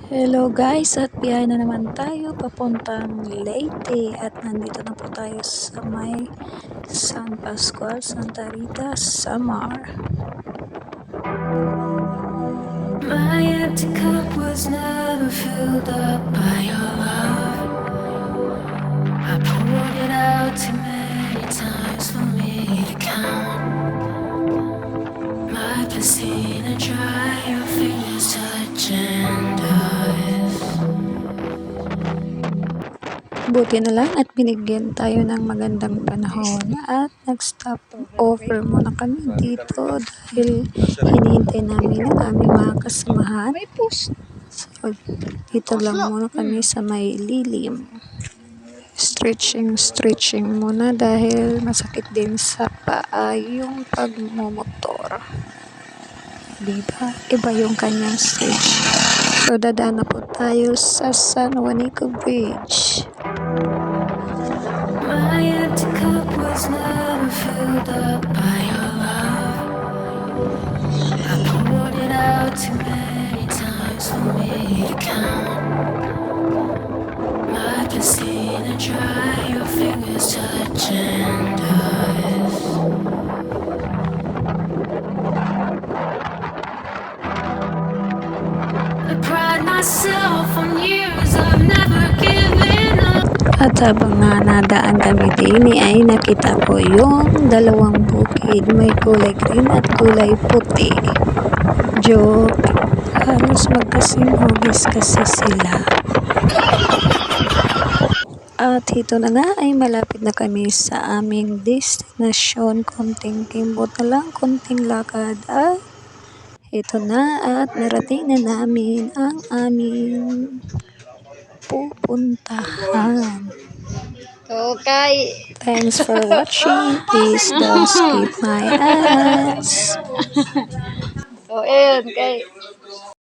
Hello guys, at biyahe na naman tayo papuntang Leyte at nandito na po tayo sa may San Pascual, Santa Rita, Samar. My empty cup was never filled up by your love. I poured it out too many times for me to count. My piscina dry, your fingers touch and buti na lang at binigyan tayo ng magandang panahon at nag-stop over muna kami dito dahil hinihintay namin ang aming mga kasamahan. So, dito lang muna kami sa may lilim. Stretching muna dahil masakit din sa paa yung pagmumotor. Diba? Iba yung kanyang stretch. So, dadaan na po tayo sa San Juanico Bridge. My empty cup was never filled up by your love. I poured it out too many times for me to count. My piscina dry, your fingers touch and I pride myself on years I've never given up. At habang nadaan kami din ay nakita ko yung dalawang bukid, may kulay green at kulay puti. Joke, halos magkasing hugis kasi sila. At ito na nga ay malapit na kami sa aming destinasyon. Konting kimbot na lang, konting lakad at ito na at narating na namin ang aming pupuntahan. Okay. Thanks for watching. Please don't skip my ads. So, ayun, kay